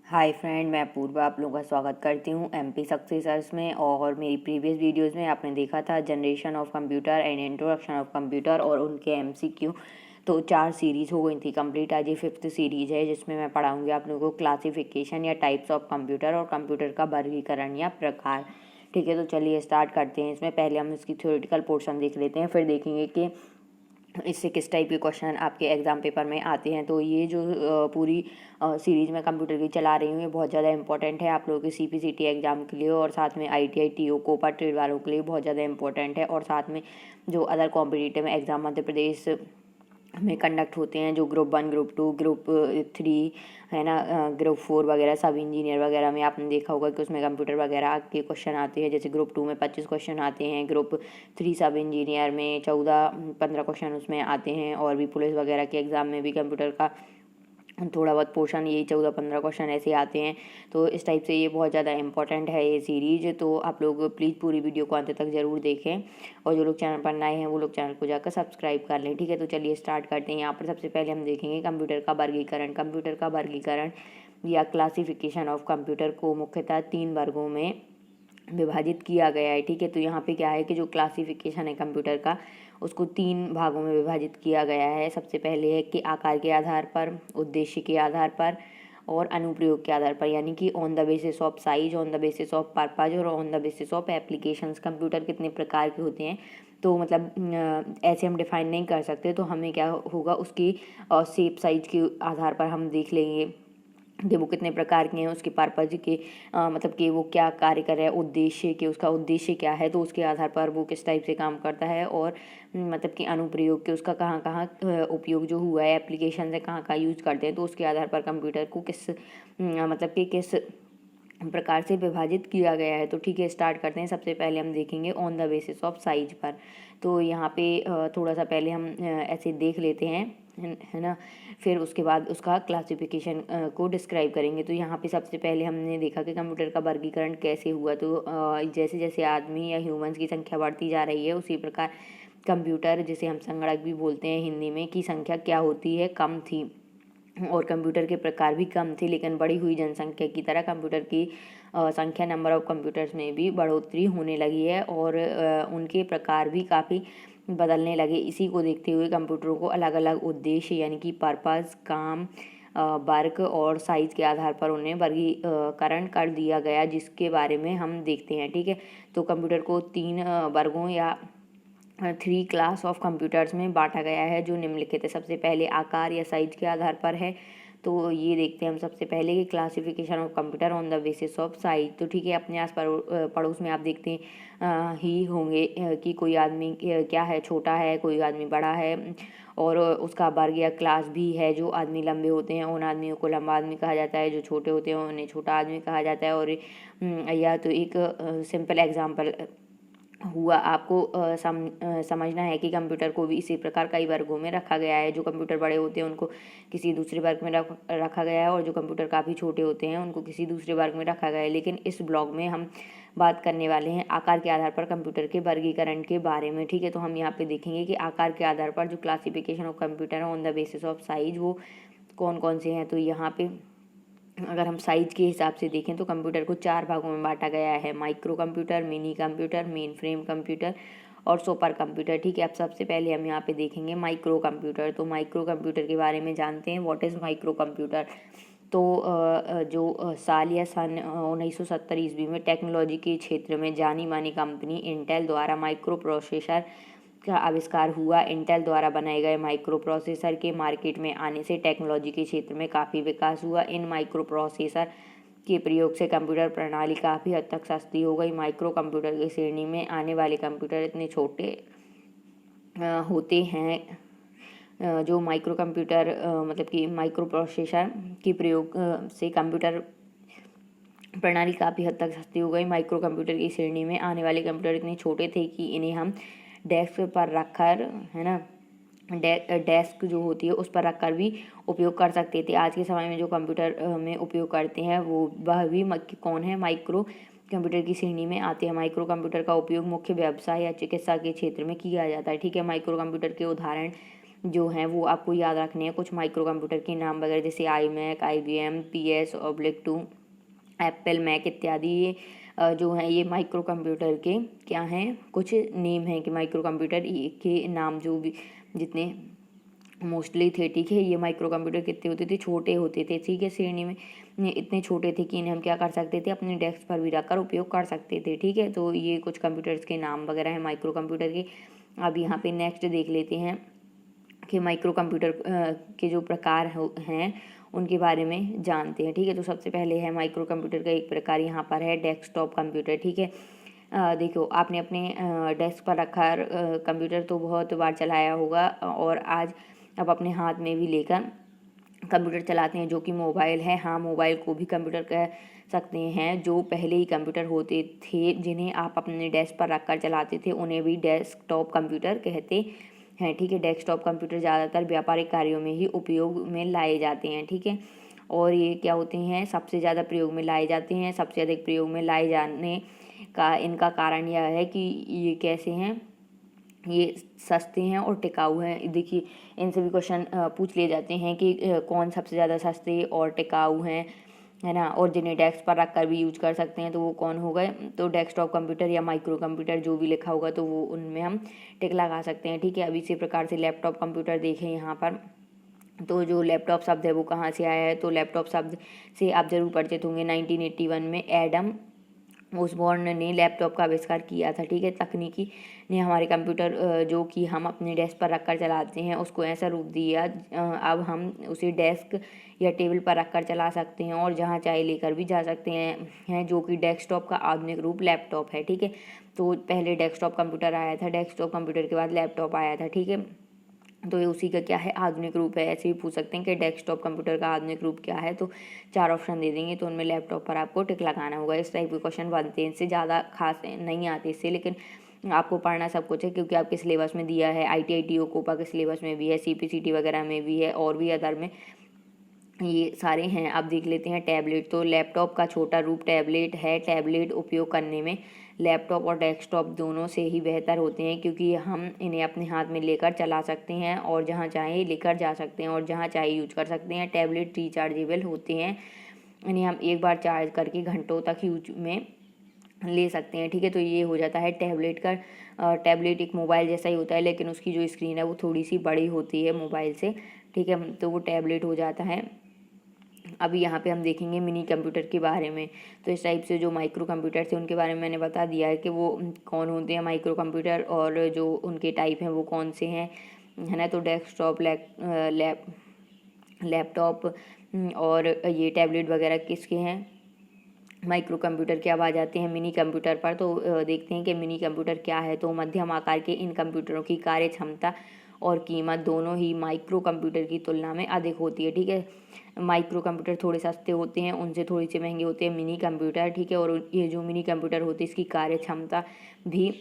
Hi friend, मैं अपूर्वा आप लोगों का स्वागत करती हूँ एमपी सक्सेसर्स में। और मेरी प्रीवियस वीडियोस में आपने देखा था generation of computer and introduction of computer और उनके एमसीक्यू। तो 4 सीरीज़ हो गई थी कंप्लीट। आज ये 5th सीरीज़ है जिसमें मैं पढ़ाऊँगी आप लोगों को क्लासिफिकेशन या टाइप्स ऑफ कंप्यूटर और कंप्यूटर का वर्गीकरण या प्रकार। ठीक है, तो चलिए स्टार्ट करते हैं। इसमें पहले हम इसकी थ्योरेटिकल पोर्शन देख लेते हैं, फिर देखेंगे कि इससे किस टाइप के क्वेश्चन आपके एग्ज़ाम पेपर में आते हैं। तो ये जो पूरी सीरीज़ में कंप्यूटर की चला रही हूँ ये बहुत ज़्यादा इंपॉर्टेंट है आप लोगों के सीपीसीटी एग्ज़ाम के लिए, और साथ में आईटीआई टीओ कोपा ट्रेड वालों के लिए बहुत ज़्यादा इंपॉर्टेंट है। और साथ में जो other competitive exam Madhya Pradesh में कंडक्ट होते हैं, जो ग्रुप 1 ग्रुप 2 ग्रुप 3 है ना, ग्रुप 4 वगैरह, सब इंजीनियर वगैरह में आपने देखा होगा कि उसमें कंप्यूटर वगैरह के क्वेश्चन आते हैं। जैसे ग्रुप 2 में 25 क्वेश्चन आते हैं, ग्रुप 3 सब इंजीनियर में 14-15 क्वेश्चन उसमें आते हैं, और भी पुलिस वगैरह के एग्ज़ाम में भी कंप्यूटर का थोड़ा बहुत पोर्शन यही 14-15 क्वेश्चन ऐसे आते हैं। तो इस टाइप से ये बहुत ज़्यादा इंपॉर्टेंट है ये सीरीज़। तो आप लोग प्लीज़ पूरी वीडियो को अंत तक ज़रूर देखें, और जो लोग चैनल पर नए हैं वो लोग चैनल को जाकर सब्सक्राइब कर लें। ठीक है, तो चलिए स्टार्ट करते हैं। यहाँ पर सबसे पहले हम देखेंगे कंप्यूटर का वर्गीकरण। कंप्यूटर का वर्गीकरण या क्लासिफिकेशन ऑफ कंप्यूटर को मुख्यतः 3 वर्गों में विभाजित किया गया है। ठीक है, तो यहाँ पे क्या है कि जो क्लासिफिकेशन है कंप्यूटर का उसको 3 भागों में विभाजित किया गया है। सबसे पहले है कि आकार के आधार पर, उद्देश्य के आधार पर और अनुप्रयोग के आधार पर, यानी कि on the basis of size, on the basis of purpose और on the basis of applications. Computer कितने प्रकार के होते हैं तो मतलब ऐसे हम डिफाइन नहीं कर सकते, तो हमें क्या होगा उसकी शेप साइज के आधार पर हम देख लेंगे कि वो कितने प्रकार के हैं, उसके पर्पज के मतलब कि वो क्या कार्य कर रहा है, उद्देश्य के उसका उद्देश्य क्या है, तो उसके आधार पर वो किस टाइप से काम करता है। और मतलब कि अनुप्रयोग के उसका कहाँ कहाँ उपयोग जो हुआ है, एप्लीकेशन से कहाँ कहाँ यूज़ करते हैं, तो उसके आधार पर कंप्यूटर को किस मतलब कि किस प्रकार से विभाजित किया गया है। तो ठीक है, स्टार्ट करते हैं। सबसे पहले हम देखेंगे on the basis of size पर। तो यहाँ पे थोड़ा सा पहले हम ऐसे देख लेते हैं, है ना, फिर उसके बाद उसका क्लासिफिकेशन को डिस्क्राइब करेंगे। तो यहाँ पे सबसे पहले हमने देखा कि कंप्यूटर का वर्गीकरण कैसे हुआ। तो जैसे जैसे आदमी या ह्यूमंस की संख्या बढ़ती जा रही है उसी प्रकार कंप्यूटर, जिसे हम संगणक भी बोलते हैं हिंदी में, की संख्या क्या होती है, कम थी। और कंप्यूटर के प्रकार भी कम थे, लेकिन बढ़ी हुई जनसंख्या की तरह कंप्यूटर की संख्या, नंबर ऑफ कंप्यूटर्स में भी बढ़ोतरी होने लगी है, और उनके प्रकार भी काफ़ी बदलने लगे। इसी को देखते हुए कंप्यूटरों को अलग अलग उद्देश्य यानी कि पर्पस, काम, वर्क और साइज के आधार पर उन्हें वर्गीकरण कर दिया गया, जिसके बारे में हम देखते हैं। ठीक है, तो कंप्यूटर को 3 वर्गों या 3 क्लास ऑफ कंप्यूटर्स में बांटा गया है, जो निम्नलिखित है। सबसे पहले आकार या साइज के आधार पर है। तो ये देखते हैं हम सबसे पहले कि classification of computer on the basis of size. तो ठीक है, अपने आस पड़ोस में आप देखते ही होंगे कि कोई आदमी क्या है, छोटा है, कोई आदमी बड़ा है, और उसका वर्ग या क्लास भी है। जो आदमी लंबे होते हैं उन आदमियों को लंबा आदमी कहा जाता है, जो छोटे होते हैं उन्हें छोटा आदमी कहा जाता है। और यह तो एक सिंपल एग्जाम्पल हुआ। आपको समझना है कि कंप्यूटर को भी इसी प्रकार कई वर्गों में रखा गया है। जो कंप्यूटर बड़े होते हैं उनको किसी दूसरे वर्ग में रखा गया है, और जो कंप्यूटर काफ़ी छोटे होते हैं उनको किसी दूसरे वर्ग में रखा गया है। लेकिन इस ब्लॉग में हम बात करने वाले हैं आकार के आधार पर कंप्यूटर के वर्गीकरण के बारे में। ठीक है, तो हम यहाँ पे देखेंगे कि आकार के आधार पर जो classification of computer on the basis of size वो कौन कौन से हैं। तो यहाँ पे अगर हम साइज के हिसाब से देखें तो कंप्यूटर को 4 भागों में बांटा गया है: micro computer, mini computer, main frame computer और सुपर कंप्यूटर। ठीक है, अब सबसे पहले हम यहाँ पे देखेंगे माइक्रो कंप्यूटर। तो माइक्रो कंप्यूटर के बारे में जानते हैं, व्हाट इज़ माइक्रो कंप्यूटर। तो जो साल या सन 1970 ईस्वी में टेक्नोलॉजी के क्षेत्र में जानी मानी कंपनी इंटेल द्वारा माइक्रो प्रोसेसर का आविष्कार हुआ। इंटेल द्वारा बनाए गए माइक्रो प्रोसेसर के मार्केट में आने से टेक्नोलॉजी के क्षेत्र में काफ़ी विकास हुआ। इन माइक्रो प्रोसेसर के प्रयोग से कंप्यूटर प्रणाली काफ़ी हद तक सस्ती हो गई। माइक्रो कंप्यूटर की श्रेणी में आने वाले कंप्यूटर इतने छोटे होते हैं, जो माइक्रो कंप्यूटर मतलब कि माइक्रो प्रोसेसर के प्रयोग से कंप्यूटर प्रणाली काफ़ी हद तक सस्ती हो गई। माइक्रो कंप्यूटर की श्रेणी में आने वाले कंप्यूटर इतने छोटे थे कि इन्हें हम डेस्क पर रखकर, है ना, डेस्क जो होती है उस पर रखकर भी उपयोग कर सकते थे। आज के समय में जो कंप्यूटर में उपयोग करते हैं वह भी कौन है, माइक्रो कंप्यूटर की श्रेणी में आते हैं। माइक्रो कंप्यूटर का उपयोग मुख्य व्यवसाय या चिकित्सा के क्षेत्र में किया जाता है। ठीक है, माइक्रो कंप्यूटर के उदाहरण जो हैं वो आपको याद रखने हैं, कुछ माइक्रो कंप्यूटर के नाम वगैरह, जैसे iMac, IBM, PS/2, Apple Mac इत्यादि। ये जो हैं ये माइक्रो कंप्यूटर के क्या हैं, कुछ नेम हैं कि माइक्रो कंप्यूटर के नाम जो भी जितने मोस्टली थे, ठीक है। ये माइक्रो कंप्यूटर कितने होते थे, छोटे होते थे, ठीक है, श्रेणी में इतने छोटे थे कि इन्हें हम क्या कर सकते थे, अपने डेस्क पर भी रखकर उपयोग कर सकते थे, ठीक है। तो ये कुछ कंप्यूटर्स के नाम वगैरह हैं माइक्रो कंप्यूटर के। अब यहाँ पे नेक्स्ट देख लेते हैं कि माइक्रो कंप्यूटर के जो प्रकार हैं उनके बारे में जानते हैं, ठीक है। तो सबसे पहले है माइक्रो कंप्यूटर का एक प्रकार यहाँ पर है डेस्कटॉप कंप्यूटर, ठीक है। देखो, आपने अपने डेस्क पर रखा कंप्यूटर तो बहुत बार चलाया होगा, और आज अब अपने हाथ में भी लेकर कंप्यूटर चलाते हैं, जो कि मोबाइल है। हाँ, मोबाइल को भी कंप्यूटर कह सकते हैं। जो पहले ही कंप्यूटर होते थे जिन्हें आप अपने डेस्क पर रखकर चलाते थे, उन्हें भी डेस्कटॉप कंप्यूटर कहते हैं, ठीक है। डेस्कटॉप कंप्यूटर ज़्यादातर व्यापारिक कार्यों में ही उपयोग में लाए जाते हैं, ठीक है। और ये क्या होते हैं, सबसे ज़्यादा प्रयोग में लाए जाते हैं। सबसे अधिक प्रयोग में लाए जाने का इनका कारण यह है कि ये कैसे हैं, ये सस्ते हैं और टिकाऊ हैं। देखिए, इनसे भी क्वेश्चन पूछ लिए जाते हैं कि कौन सबसे ज़्यादा सस्ते और टिकाऊ हैं, है ना, और जिन्हें डेस्क पर रख कर भी यूज कर सकते हैं, तो वो कौन हो गए। तो डेस्कटॉप कंप्यूटर या माइक्रो कंप्यूटर जो भी लिखा होगा तो वो उनमें हम टिक लगा सकते हैं, ठीक है। अब इसी प्रकार से लैपटॉप कंप्यूटर देखें यहाँ पर, तो जो लैपटॉप शब्द है वो कहाँ से आया है, तो लैपटॉप शब्द से आप जरूर परिचित होंगे। 1981 में एडम ओसबॉर्न ने लैपटॉप का आविष्कार किया था, ठीक है। तकनीकी ने हमारे कंप्यूटर जो कि हम अपने डेस्क पर रखकर चलाते हैं उसको ऐसा रूप दिया, अब हम उसे डेस्क या टेबल पर रखकर चला सकते हैं और जहाँ चाहे लेकर भी जा सकते हैं, जो कि डेस्कटॉप का आधुनिक रूप लैपटॉप है, ठीक है। तो पहले डेस्कटॉप कंप्यूटर आया था, डेस्कटॉप कंप्यूटर के बाद लैपटॉप आया था, ठीक है। तो ये उसी का क्या है, आधुनिक रूप है। ऐसे भी पूछ सकते हैं कि डेस्कटॉप कंप्यूटर का आधुनिक रूप क्या है, तो 4 ऑप्शन दे देंगे, तो उनमें लैपटॉप पर आपको टिक लगाना होगा। इस टाइप के क्वेश्चन बनते हैं, इससे ज़्यादा खास नहीं आते इससे, लेकिन आपको पढ़ना सब कुछ है क्योंकि आपके सिलेबस में दिया है। ITI TO कोपा के सिलेबस में भी है, CPCT वगैरह में भी है, और भी अदर में ये सारे हैं। अब देख लेते हैं टैबलेट। तो लैपटॉप का छोटा रूप टैबलेट है। टैबलेट उपयोग करने में लैपटॉप और डेस्कटॉप दोनों से ही बेहतर होते हैं, क्योंकि हम इन्हें अपने हाथ में लेकर चला सकते हैं और जहाँ चाहे लेकर जा सकते हैं और जहाँ चाहे यूज कर सकते हैं। टैबलेट रिचार्जेबल होते हैं, इन्हें हम एक बार चार्ज करके घंटों तक यूज में ले सकते हैं, ठीक है। तो ये हो जाता है टैबलेट का। टैबलेट एक मोबाइल जैसा ही होता है, लेकिन उसकी जो स्क्रीन है वो थोड़ी सी बड़ी होती है मोबाइल से, ठीक है। तो वो टैबलेट हो जाता है। अभी यहाँ पे हम देखेंगे मिनी कंप्यूटर के बारे में। तो इस टाइप से जो माइक्रो कंप्यूटर थे उनके बारे में मैंने बता दिया है कि वो कौन होते हैं माइक्रो कंप्यूटर, और जो उनके टाइप हैं वो कौन से हैं, है ना। तो डेस्कटॉप, लैपटॉप और ये टैबलेट वगैरह किसके हैं, माइक्रो कंप्यूटर के। अब आ जाते हैं मिनी कंप्यूटर पर। तो देखते हैं कि मिनी कंप्यूटर क्या है। तो मध्यम आकार के इन कंप्यूटरों की कार्य क्षमता और कीमत दोनों ही माइक्रो कंप्यूटर की तुलना में अधिक होती है, ठीक है। माइक्रो कंप्यूटर थोड़े सस्ते होते हैं, उनसे थोड़ी से महंगे होते हैं मिनी कंप्यूटर, ठीक है। और ये जो मिनी कंप्यूटर होती है इसकी कार्य क्षमता भी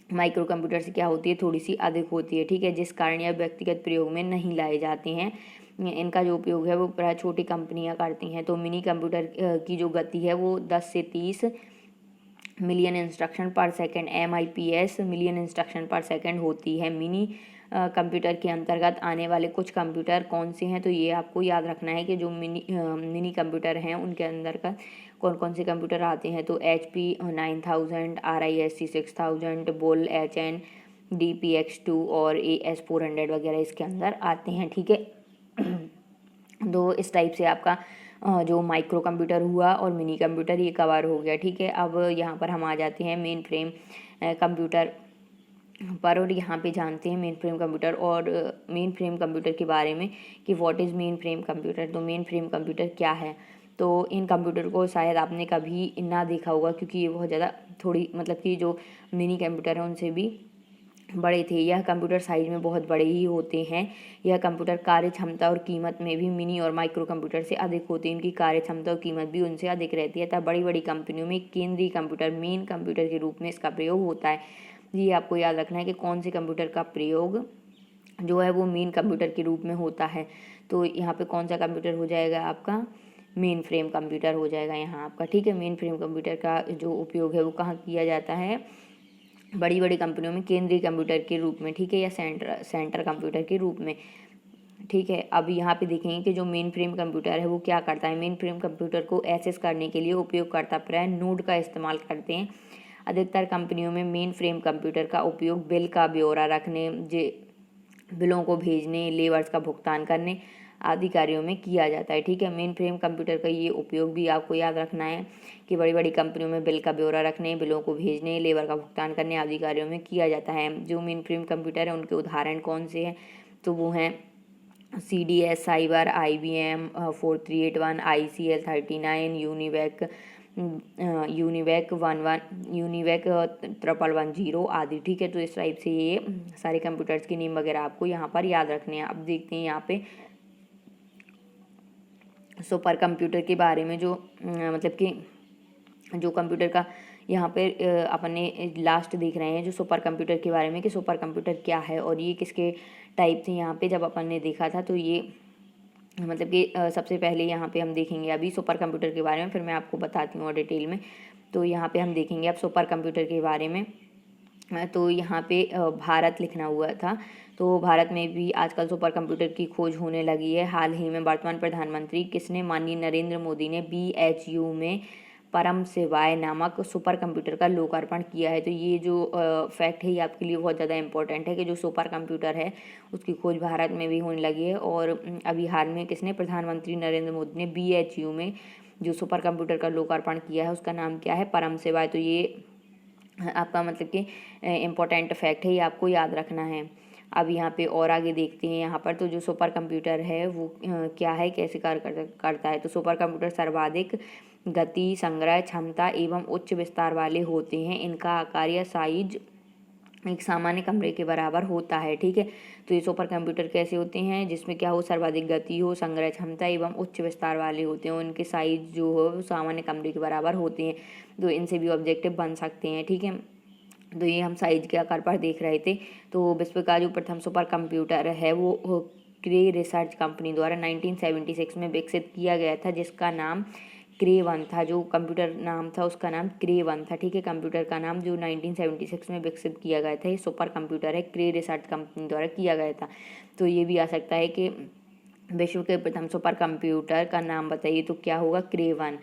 माइक्रो कंप्यूटर से क्या होती है, थोड़ी सी अधिक होती है, ठीक है। जिस कारण यह व्यक्तिगत प्रयोग में नहीं लाए जाते हैं। इनका जो उपयोग है वो प्राय छोटी कंपनियां करती हैं। तो मिनी कंप्यूटर की जो गति है वो 10 से 30 मिलियन इंस्ट्रक्शन पर सेकंड, MIPS मिलियन इंस्ट्रक्शन पर सेकंड होती है। मिनी कंप्यूटर के अंतर्गत आने वाले कुछ कंप्यूटर कौन से हैं, तो ये आपको याद रखना है कि जो मिनी कंप्यूटर हैं उनके अंदर का कौन कौन से कंप्यूटर आते हैं। तो HP 9000, RISC 6000, bull HN DPX2 और AS400 वगैरह इसके अंदर आते हैं, ठीक है। तो इस टाइप से आपका जो माइक्रो कंप्यूटर हुआ और मिनी कंप्यूटर ये कवर हो गया, ठीक है। अब यहाँ पर हम आ जाते हैं मेन फ्रेम कंप्यूटर पर, और यहाँ पे जानते हैं मेन फ्रेम कंप्यूटर और मेन फ्रेम कंप्यूटर के बारे में कि what is main frame computer. तो मेन फ्रेम कंप्यूटर क्या है, तो इन कंप्यूटर को शायद आपने कभी ना देखा होगा, क्योंकि ये बहुत ज़्यादा थोड़ी मतलब कि जो मिनी कंप्यूटर है उनसे भी बड़े थे। यह कंप्यूटर साइज में बहुत बड़े ही होते हैं। यह कंप्यूटर कार्य क्षमता और कीमत में भी मिनी और माइक्रो कंप्यूटर से अधिक होते हैं। इनकी कार्य क्षमता और कीमत भी उनसे अधिक रहती है। तब बड़ी बड़ी कंपनियों में केंद्रीय कंप्यूटर मेन कंप्यूटर के रूप में इसका प्रयोग होता है। ये आपको याद रखना है कि कौन से कंप्यूटर का प्रयोग जो है वो मेन कंप्यूटर के रूप में होता है। तो यहाँ पे कौन सा कंप्यूटर हो जाएगा आपका, मेन फ्रेम कंप्यूटर हो जाएगा यहाँ आपका, ठीक है। मेन फ्रेम कंप्यूटर का जो उपयोग है वो कहाँ किया जाता है, बड़ी बड़ी कंपनियों में केंद्रीय कंप्यूटर के रूप में, ठीक है, या सेंटर कंप्यूटर के रूप में, ठीक है। अब यहाँ पे देखेंगे कि जो मेन फ्रेम कंप्यूटर है वो क्या करता है। मेन फ्रेम कंप्यूटर को एक्सेस करने के लिए उपयोगकर्ता प्राय नोड का इस्तेमाल करते हैं। अधिकतर कंपनियों में मेन फ्रेम कंप्यूटर का उपयोग बिल का ब्यौरा रखने, बिलों को भेजने, लेबर्स का भुगतान करने आदि कार्यों में किया जाता है, ठीक है। मेन फ्रेम कंप्यूटर का ये उपयोग भी आपको याद रखना है कि बड़ी बड़ी कंपनियों में बिल का ब्यौरा रखने, बिलों को भेजने, लेबर का भुगतान करने आदि कार्यों में किया जाता है। जो मेन फ्रेम कंप्यूटर है उनके उदाहरण कौन से हैं, तो वो हैं CDS cyber, IBM 4381, ICL 39, UNIVAC 1110 आदि, ठीक है। तो इस टाइप से ये सारे कंप्यूटर्स के नेम वगैरह आपको यहाँ पर याद रखने हैं। अब देखते हैं यहाँ पे सुपर कंप्यूटर के बारे में, जो मतलब कि जो कंप्यूटर का यहाँ पे अपने लास्ट देख रहे हैं जो सुपर कंप्यूटर के बारे में कि सुपर कंप्यूटर क्या है और ये किसके टाइप थे। यहाँ पे जब अपन ने देखा था तो ये मतलब कि सबसे पहले यहाँ पे हम देखेंगे अभी सुपर कंप्यूटर के बारे में, फिर मैं आपको बताती हूँ और डिटेल में। तो यहाँ पे हम देखेंगे अब सुपर कंप्यूटर के बारे में। तो यहाँ पे भारत लिखना हुआ था, तो भारत में भी आजकल सुपर कंप्यूटर की खोज होने लगी है। हाल ही में वर्तमान प्रधानमंत्री किसने, माननीय नरेंद्र मोदी ने BHU में परम शिवाय नामक सुपर कंप्यूटर का लोकार्पण किया है। तो ये जो फैक्ट है ये आपके लिए बहुत ज़्यादा इंपॉर्टेंट है कि जो सुपर कंप्यूटर है उसकी खोज भारत में भी होने लगी है। और अभी हाल में किसने, प्रधानमंत्री नरेंद्र मोदी ने BHU में जो सुपर कंप्यूटर का लोकार्पण किया है उसका नाम क्या है, परम शिवाय। तो ये आपका मतलब कि इम्पोर्टेंट फैक्ट है, ये आपको याद रखना है। अब यहाँ पे और आगे देखते हैं यहाँ पर, तो जो सुपर कंप्यूटर है वो क्या है, कैसे कार्य करता है। तो सुपर कंप्यूटर सर्वाधिक गति, संग्रह क्षमता एवं उच्च विस्तार वाले होते हैं। इनका आकार या साइज एक सामान्य कमरे के बराबर होता है, ठीक है। तो ये सुपर कंप्यूटर कैसे होते हैं, जिसमें क्या हो, सर्वाधिक गति हो, संग्रह क्षमता एवं उच्च विस्तार वाले होते हैं। उनके साइज जो हो वो सामान्य कमरे के बराबर होते हैं, तो इनसे भी ऑब्जेक्टिव बन सकते हैं, ठीक है। तो ये हम साइज के आकार पर देख रहे थे। तो विश्व का जो प्रथम सुपर कंप्यूटर है वो क्रे रिसर्च कंपनी द्वारा 1976 में विकसित किया गया था, जिसका नाम क्रे 1 था। जो कंप्यूटर नाम था उसका नाम क्रे 1 था, ठीक है। कंप्यूटर का नाम जो 1976 में विकसित किया गया था ये सुपर कंप्यूटर है, क्रे रिसर्च कंपनी द्वारा किया गया था। तो ये भी आ सकता है कि विश्व के प्रथम सुपर कंप्यूटर का नाम बताइए, तो क्या होगा, क्रे 1,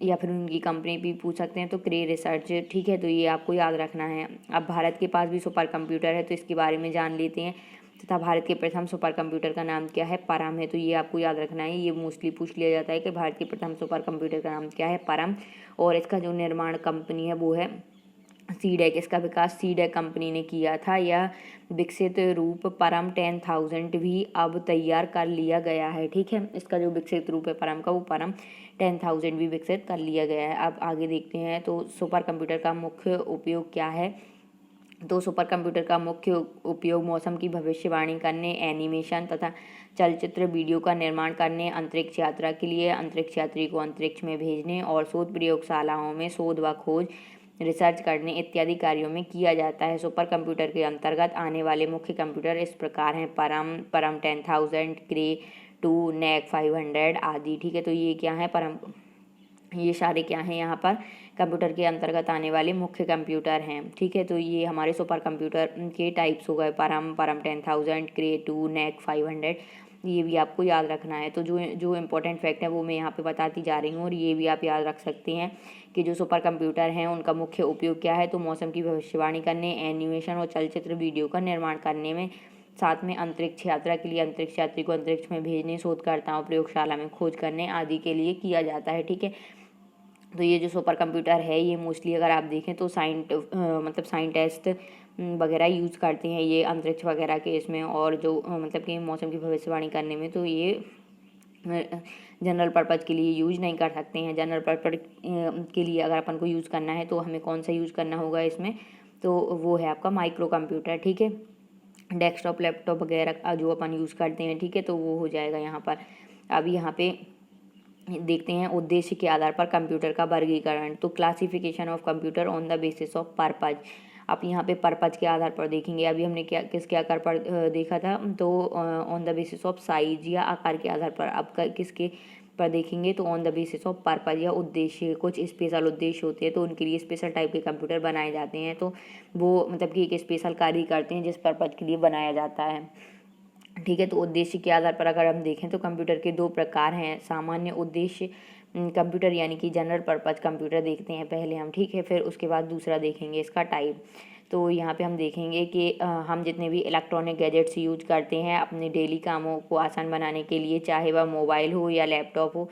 या फिर उनकी कंपनी भी पूछ सकते हैं तो क्रे रिसर्च, ठीक है। तो ये आपको याद रखना है। अब भारत के पास भी सुपर कंप्यूटर है तो इसके बारे में जान लेते हैं। तथा भारत के प्रथम सुपर कंप्यूटर का नाम क्या है, परम है। तो ये आपको याद रखना है, ये मोस्टली पूछ लिया जाता है कि भारत के प्रथम सुपर कंप्यूटर का नाम क्या है, परम। और इसका जो निर्माण कंपनी है वो है सीडेक। इसका विकास सीडेक कंपनी ने किया था। यह विकसित रूप परम 10,000 भी अब तैयार कर लिया गया है, ठीक है। इसका जो विकसित रूप है परम का वो परम 10,000 भी विकसित कर लिया गया है। अब आगे देखते हैं तो सुपर कंप्यूटर का मुख्य उपयोग क्या है। तो सुपर कंप्यूटर का मुख्य उपयोग मौसम की भविष्यवाणी करने, एनिमेशन तथा चलचित्र वीडियो का निर्माण करने, अंतरिक्ष यात्रा के लिए अंतरिक्ष यात्री को अंतरिक्ष में भेजने और शोध प्रयोगशालाओं में शोध व खोज रिसर्च करने इत्यादि कार्यों में किया जाता है। सुपर कंप्यूटर के अंतर्गत आने वाले मुख्य कंप्यूटर इस प्रकार हैं, परम 10,000, क्रे 2, नैक 500 आदि, ठीक है। तो ये क्या है, परम, ये सारे क्या हैं यहाँ पर कंप्यूटर के अंतर्गत आने वाले मुख्य कंप्यूटर हैं, ठीक है। तो ये हमारे सुपर कंप्यूटर के टाइप्स हो गए, परम 10,000, क्रे 2, नैक 500, ये भी आपको याद रखना है। तो जो इम्पोर्टेंट फैक्ट है वो मैं यहाँ पे बताती जा रही हूँ और ये भी आप याद रख सकते हैं कि जो सुपर कंप्यूटर हैं उनका मुख्य उपयोग क्या है। तो मौसम की भविष्यवाणी करने, एनिमेशन और चलचित्र वीडियो का निर्माण करने में, साथ में अंतरिक्ष यात्रा के लिए अंतरिक्ष यात्री को अंतरिक्ष में भेजने, शोधकर्ताओं प्रयोगशाला में खोज करने आदि के लिए किया जाता है, ठीक है। तो ये जो सुपर कंप्यूटर है ये मोस्टली अगर आप देखें तो मतलब साइंटिस्ट वगैरह यूज़ करते हैं ये अंतरिक्ष वगैरह के इसमें, और जो मतलब कि मौसम की भविष्यवाणी करने में। तो ये जनरल पर्पज़ के लिए यूज नहीं कर सकते हैं। जनरल पर्पज़ के लिए अगर अपन को यूज़ करना है तो हमें कौन सा यूज़ करना होगा इसमें, तो वो है आपका माइक्रो कंप्यूटर, ठीक है। डेस्कटॉप, लैपटॉप वगैरह जो अपन यूज़ करते हैं, ठीक है, तो वो हो जाएगा यहाँ पर। अब यहाँ पे देखते हैं उद्देश्य के आधार पर कंप्यूटर का वर्गीकरण। तो classification of computer on the basis of purpose. अब यहाँ पे पर्पज के आधार पर देखेंगे। अभी हमने किसके आधार पर देखा था, तो on the basis of size या आकार के आधार पर। अब किसके पर देखेंगे तो on the basis of purpose या उद्देश्य, कुछ स्पेशल उद्देश्य होते हैं तो उनके लिए स्पेशल टाइप के कंप्यूटर बनाए जाते हैं। तो वो मतलब कि एक स्पेशल कार्य करते हैं जिस पर्पज के लिए बनाया जाता है। ठीक है, तो उद्देश्य के आधार पर अगर हम देखें तो कंप्यूटर के दो प्रकार हैं। सामान्य उद्देश्य कंप्यूटर यानी कि जनरल पर्पज कंप्यूटर देखते हैं पहले हम, ठीक है, फिर उसके बाद दूसरा देखेंगे इसका टाइप। तो यहाँ पे हम देखेंगे कि हम जितने भी इलेक्ट्रॉनिक गैजेट्स यूज करते हैं अपने डेली कामों को आसान बनाने के लिए, चाहे वह मोबाइल हो या लैपटॉप हो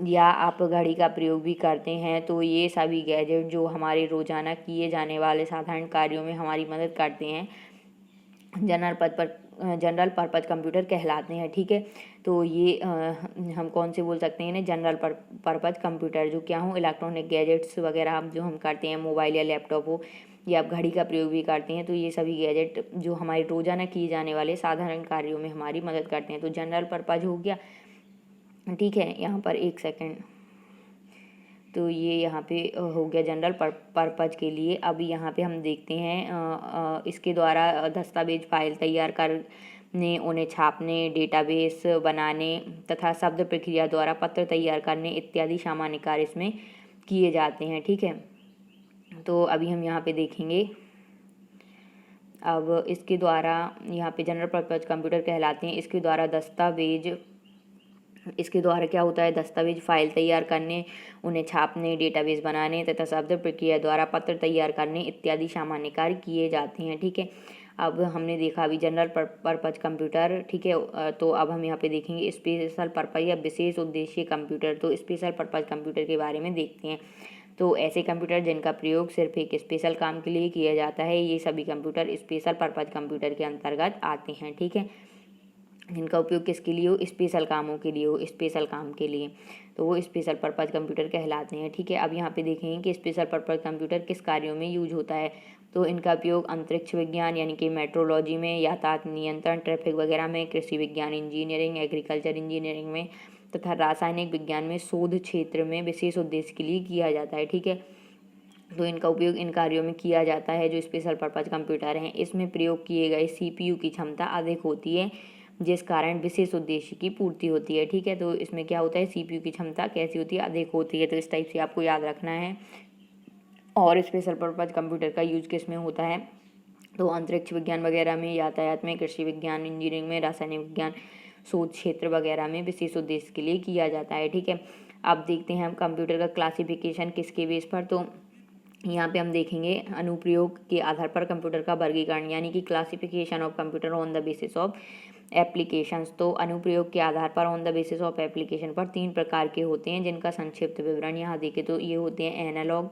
या आप घड़ी का प्रयोग भी करते हैं, तो ये सभी गैजेट जो हमारे रोजाना किए जाने वाले साधारण कार्यों में हमारी मदद करते हैं जनरल पर्पज कंप्यूटर कहलाते हैं। ठीक है, तो ये हम कौन से बोल सकते हैं ना, जनरल पर्पज कंप्यूटर, जो क्या हो, इलेक्ट्रॉनिक गैजेट्स वगैरह जो हम करते हैं, मोबाइल या लैपटॉप हो या आप घड़ी का प्रयोग भी करते हैं, तो ये सभी गैजेट जो हमारे रोजाना किए जाने वाले साधारण कार्यों में हमारी मदद करते हैं। तो जनरल पर्पज हो गया। ठीक है, यहाँ पर एक सेकेंड, तो ये यहाँ पे हो गया जनरल पर्पज के लिए। अब यहाँ पे हम देखते हैं इसके द्वारा दस्तावेज फाइल तैयार करने, उन्हें छापने, डेटाबेस बनाने तथा शब्द प्रक्रिया द्वारा पत्र तैयार करने इत्यादि सामान्य कार्य इसमें किए जाते हैं। ठीक है, तो अभी हम यहाँ पे देखेंगे। अब इसके द्वारा यहाँ पे जनरल पर्पज कंप्यूटर कहलाते हैं। इसके द्वारा क्या होता है, दस्तावेज फाइल तैयार करने, उन्हें छापने, डेटाबेस बनाने तथा शब्द प्रक्रिया द्वारा पत्र तैयार करने इत्यादि सामान्य कार्य किए जाते हैं। ठीक है, अब हमने देखा अभी जनरल पर्पज कंप्यूटर। ठीक है, तो अब हम यहाँ पे देखेंगे स्पेशल पर्पज या विशेष उद्देश्य कंप्यूटर। तो स्पेशल पर्पज कंप्यूटर के बारे में देखते हैं। तो ऐसे कंप्यूटर जिनका प्रयोग सिर्फ एक स्पेशल काम के लिए किया जाता है, ये सभी कंप्यूटर स्पेशल पर्पज कंप्यूटर के अंतर्गत आते हैं। ठीक है, जिनका उपयोग किसके लिए हो, स्पेशल कामों के लिए हो, स्पेशल काम के लिए, तो वो स्पेशल पर्पज कंप्यूटर कहलाते हैं। ठीक है, अब यहाँ पे देखेंगे कि स्पेशल पर्पज कंप्यूटर किस कार्यों में यूज होता है। तो इनका उपयोग अंतरिक्ष विज्ञान यानी कि मेट्रोलॉजी में, यातायात नियंत्रण, ट्रैफिक वगैरह में, कृषि विज्ञान इंजीनियरिंग, एग्रीकल्चर इंजीनियरिंग में तथा रासायनिक विज्ञान में शोध क्षेत्र में विशेष उद्देश्य के लिए किया जाता है। ठीक है, तो इनका उपयोग इन कार्यों में किया जाता है जो स्पेशल पर्पज कंप्यूटर हैं। इसमें प्रयोग किए गए CPU की क्षमता अधिक होती है, जिस कारण विशेष उद्देश्य की पूर्ति होती है। ठीक है, तो इसमें क्या होता है, CPU की क्षमता कैसी होती है, अधिक होती है। तो इस टाइप से आपको याद रखना है। और स्पेशल पर्पज कंप्यूटर का यूज किस में होता है, तो अंतरिक्ष विज्ञान वगैरह में, यातायात में, कृषि विज्ञान इंजीनियरिंग में, रासायनिक विज्ञान शोध क्षेत्र वगैरह में विशेष उद्देश्य के लिए किया जाता है। ठीक है, अब देखते हैं हम कंप्यूटर का क्लासिफिकेशन किसके बेस पर। तो यहाँ पे हम देखेंगे अनुप्रयोग के आधार पर कंप्यूटर का वर्गीकरण, यानी कि classification of computer on the basis of applications. तो अनुप्रयोग के आधार पर on the basis of application पर 3 प्रकार के होते हैं, जिनका संक्षिप्त विवरण यहाँ देखें तो ये होते हैं एनालॉग,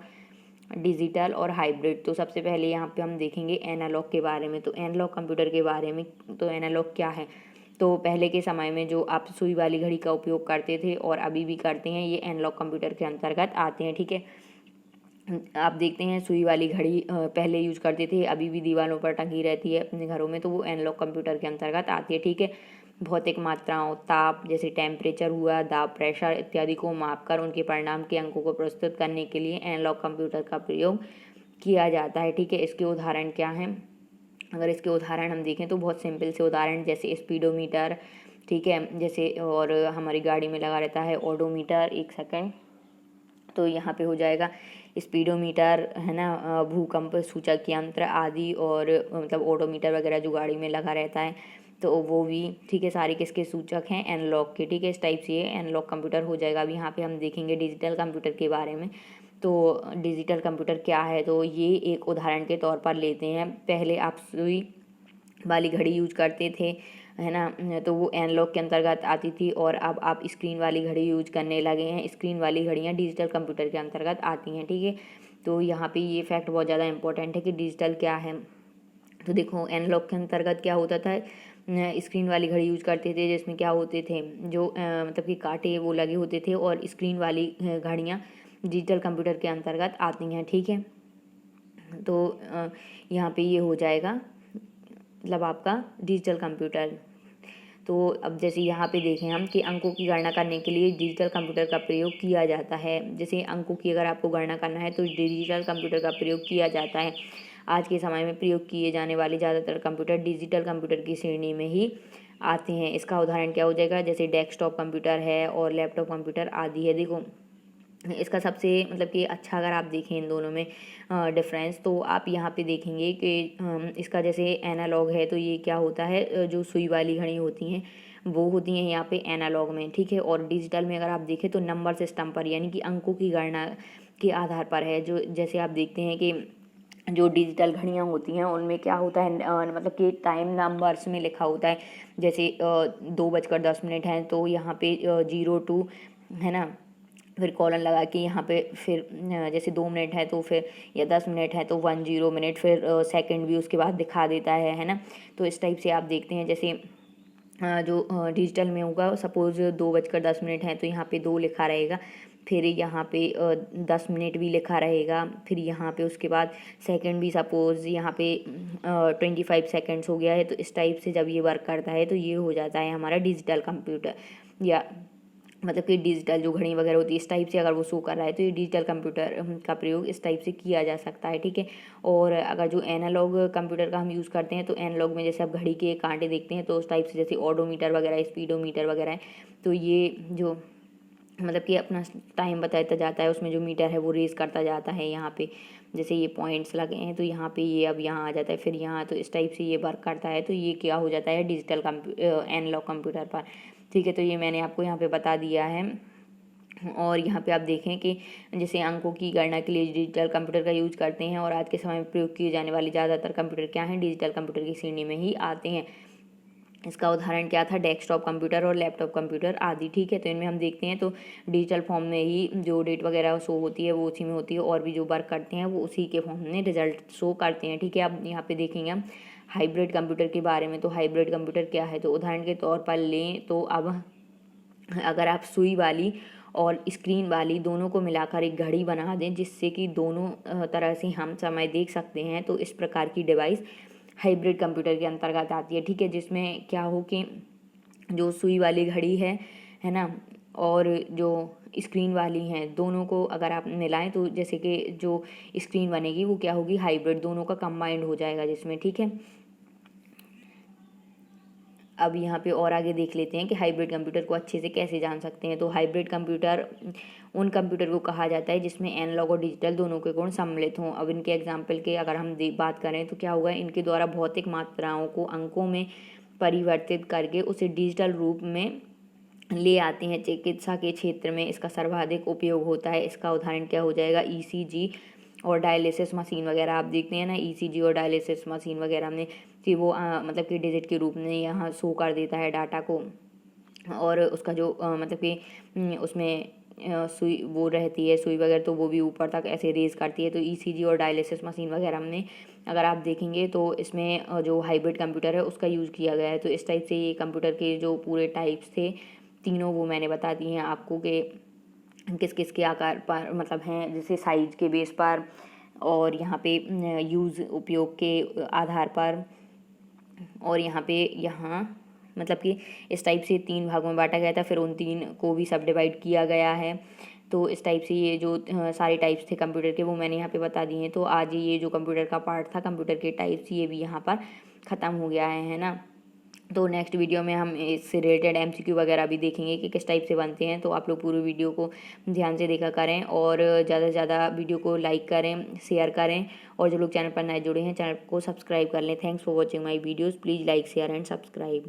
डिजिटल और हाइब्रिड। तो सबसे पहले यहाँ पे हम देखेंगे एनालॉग के बारे में। तो एनालॉग कंप्यूटर के बारे में, तो एनालॉग क्या है, तो पहले के समय में जो आप सुई वाली घड़ी का उपयोग करते थे और अभी भी करते हैं, ये एनालॉग कंप्यूटर के अंतर्गत आते हैं। ठीक है, आप देखते हैं सुई वाली घड़ी पहले यूज करते थे, अभी भी दीवारों पर टंगी रहती है अपने घरों में, तो वो एनालॉग कंप्यूटर के अंतर्गत आती है। ठीक है, भौतिक मात्राओं, ताप जैसे टेम्परेचर हुआ, दाब, प्रेशर इत्यादि को मापकर उनके परिणाम के अंकों को प्रस्तुत करने के लिए एनालॉग कंप्यूटर का प्रयोग किया जाता है। ठीक है, इसके उदाहरण क्या हैं, अगर इसके उदाहरण हम देखें तो बहुत सिंपल से उदाहरण, जैसे स्पीडोमीटर, ठीक है, जैसे और हमारी गाड़ी में लगा रहता है ओडोमीटर, एक सेकेंड, तो यहाँ पे हो जाएगा स्पीडोमीटर, है ना, भूकंप सूचक यंत्र आदि, और मतलब ओडोमीटर वगैरह जो गाड़ी में लगा रहता है, तो वो भी। ठीक है, सारे किसके सूचक हैं, एनालॉग के। ठीक है, इस टाइप से ये एनालॉग कंप्यूटर हो जाएगा। अब यहाँ पे हम देखेंगे डिजिटल कंप्यूटर के बारे में। तो डिजिटल कंप्यूटर क्या है, तो ये एक उदाहरण के तौर पर लेते हैं। पहले आप सुई वाली घड़ी यूज करते थे, है ना, तो वो एनालॉग के अंतर्गत आती थी, और अब आप स्क्रीन वाली घड़ी यूज करने लगे हैं। स्क्रीन वाली घड़ियाँ डिजिटल कंप्यूटर के अंतर्गत आती हैं। ठीक है, तो यहाँ पे ये फैक्ट बहुत ज़्यादा इंपॉर्टेंट है कि डिजिटल क्या है। तो देखो एनालॉग के अंतर्गत क्या होता था, स्क्रीन वाली घड़ी यूज करते थे, जिसमें क्या होते थे, जो मतलब कि कांटे वो लगे होते थे, और स्क्रीन वाली घड़ियाँ डिजिटल कंप्यूटर के अंतर्गत आती हैं। ठीक है, तो यहाँ पे ये हो जाएगा मतलब आपका डिजिटल कंप्यूटर। तो अब जैसे यहाँ पे देखें हम कि अंकों की गणना करने के लिए डिजिटल कंप्यूटर का प्रयोग किया जाता है। जैसे अंकों की अगर आपको गणना करना है तो डिजिटल कंप्यूटर का प्रयोग किया जाता है। आज के समय में प्रयोग किए जाने वाले ज़्यादातर कंप्यूटर डिजिटल कंप्यूटर की श्रेणी में ही आते हैं। इसका उदाहरण क्या हो जाएगा, जैसे डेस्कटॉप कंप्यूटर है और लैपटॉप कंप्यूटर आदि है। देखो इसका सबसे मतलब कि अच्छा अगर आप देखें इन दोनों में डिफरेंस, तो आप यहाँ पे देखेंगे कि इसका जैसे एनालॉग है तो ये क्या होता है, जो सुई वाली घड़ी होती हैं वो होती हैं यहाँ पे एनालॉग में, ठीक है। और डिजिटल में अगर आप देखें तो नंबर सिस्टम पर यानी कि अंकों की गणना के आधार पर है। जो जैसे आप देखते हैं कि जो डिजिटल घड़ियाँ होती हैं उनमें क्या होता है, मतलब कि टाइम नंबर्स में लिखा होता है। जैसे 2:10 हैं तो यहाँ पे 02 है ना, फिर कॉलन लगा के यहाँ पे फिर जैसे 2 मिनट है तो फिर, या 10 मिनट है तो 10 मिनट, फिर सेकंड भी उसके बाद दिखा देता है ना। तो इस टाइप से आप देखते हैं जैसे जो डिजिटल में होगा, सपोज़ 2:10 है तो यहाँ पे 2 लिखा रहेगा, फिर यहाँ पे 10 मिनट भी लिखा रहेगा, फिर यहाँ पे उसके बाद सेकंड भी सपोज़ यहाँ पे 25 सेकंड्स हो गया है। तो इस टाइप से जब ये वर्क करता है तो ये हो जाता है हमारा डिजिटल कंप्यूटर, या मतलब कि डिजिटल जो घड़ी वगैरह होती है इस टाइप से अगर वो शो कर रहा है तो ये डिजिटल कंप्यूटर का प्रयोग इस टाइप से किया जा सकता है, ठीक है। और अगर जो एनालॉग कंप्यूटर का हम यूज़ करते हैं तो एनालॉग में जैसे आप घड़ी के कांटे देखते हैं तो उस टाइप से, जैसे ऑडोमीटर वगैरह, स्पीडोमीटर वगैरह है, तो ये जो मतलब कि अपना टाइम बताता जाता है, उसमें जो मीटर है वो रेस करता जाता है। यहाँ पे जैसे ये पॉइंट्स लगे हैं तो यहाँ पे ये अब यहाँ आ जाता है, फिर यहाँ, तो इस टाइप से ये वर्क करता है। तो ये क्या हो जाता है डिजिटल एनालॉग कंप्यूटर पर, ठीक है। तो ये मैंने आपको यहाँ पे बता दिया है। और यहाँ पे आप देखें कि जैसे अंकों की गणना के लिए डिजिटल कंप्यूटर का यूज़ करते हैं, और आज के समय में प्रयोग किए जाने वाले ज़्यादातर कंप्यूटर क्या हैं, डिजिटल कंप्यूटर की श्रेणी में ही आते हैं। इसका उदाहरण क्या था, डेस्कटॉप कंप्यूटर और लैपटॉप कंप्यूटर आदि, ठीक है। तो इनमें हम देखते हैं तो डिजिटल फॉर्म में ही जो डेट वगैरह शो होती है वो उसी में होती है, और भी जो वर्क करते हैं वो उसी के फॉर्म में रिजल्ट शो करते हैं, ठीक है। अब यहाँ पे देखेंगे हम हाइब्रिड कंप्यूटर के बारे में। तो हाइब्रिड कंप्यूटर क्या है, तो उदाहरण के तौर पर लें तो अब अगर आप सुई वाली और स्क्रीन वाली दोनों को मिलाकर एक घड़ी बना दें जिससे कि दोनों तरह से हम समय देख सकते हैं, तो इस प्रकार की डिवाइस हाइब्रिड कंप्यूटर के अंतर्गत आती है, ठीक है। जिसमें क्या हो कि जो सुई वाली घड़ी है ना, और जो स्क्रीन वाली हैं दोनों को अगर आप मिलाएं तो जैसे कि जो स्क्रीन बनेगी वो क्या होगी, हाइब्रिड, दोनों का कंबाइंड हो जाएगा जिसमें, ठीक है। अब यहाँ पे और आगे देख लेते हैं कि हाइब्रिड कंप्यूटर को अच्छे से कैसे जान सकते हैं। तो हाइब्रिड कंप्यूटर उन कंप्यूटर को कहा जाता है जिसमें एनालॉग और डिजिटल दोनों के गुण सम्मिलित हों। अब इनके एग्जाम्पल के अगर हम बात करें तो क्या होगा, इनके द्वारा भौतिक मात्राओं को अंकों में परिवर्तित करके उसे डिजिटल रूप में ले आते हैं। चिकित्सा के क्षेत्र में इसका सर्वाधिक उपयोग होता है। इसका उदाहरण क्या हो जाएगा, ईसीजी और डायलिसिस मशीन वगैरह आप देखते हैं ना, ईसीजी और डायलिसिस मशीन वगैरह में कि वो मतलब कि डिजिट के रूप में यहाँ शो कर देता है डाटा को, और उसका जो मतलब कि उसमें सुई वो रहती है, सुई वगैरह, तो वो भी ऊपर तक ऐसे रेज करती है। तो ईसीजी और डायलिसिस मशीन वगैरह में अगर आप देखेंगे तो इसमें जो हाइब्रिड कंप्यूटर है उसका यूज़ किया गया है। तो इस टाइप से ये कंप्यूटर के जो पूरे टाइप्स थे तीनों वो मैंने बता दिए हैं आपको कि किस किस के आकार पर मतलब हैं, जैसे साइज के बेस पर, और यहाँ पे यूज़ उपयोग के आधार पर, और यहाँ पे यहाँ मतलब कि इस टाइप से 3 भागों में बांटा गया था, फिर उन 3 को भी सब डिवाइड किया गया है। तो इस टाइप से ये जो सारे टाइप्स थे कंप्यूटर के वो मैंने यहाँ पे बता दिए हैं। तो आज ये जो कंप्यूटर का पार्ट था, कंप्यूटर के टाइप्स, ये भी यहाँ पर ख़त्म हो गया है ना। तो नेक्स्ट वीडियो में हम इससे रिलेटेड एमसीक्यू वगैरह भी देखेंगे कि किस टाइप से बनते हैं। तो आप लोग पूरी वीडियो को ध्यान से देखा करें, और ज़्यादा से ज़्यादा वीडियो को लाइक करें, शेयर करें, और जो लोग चैनल पर नए जुड़े हैं चैनल को सब्सक्राइब कर लें। Thanks for watching my videos, please like share and subscribe.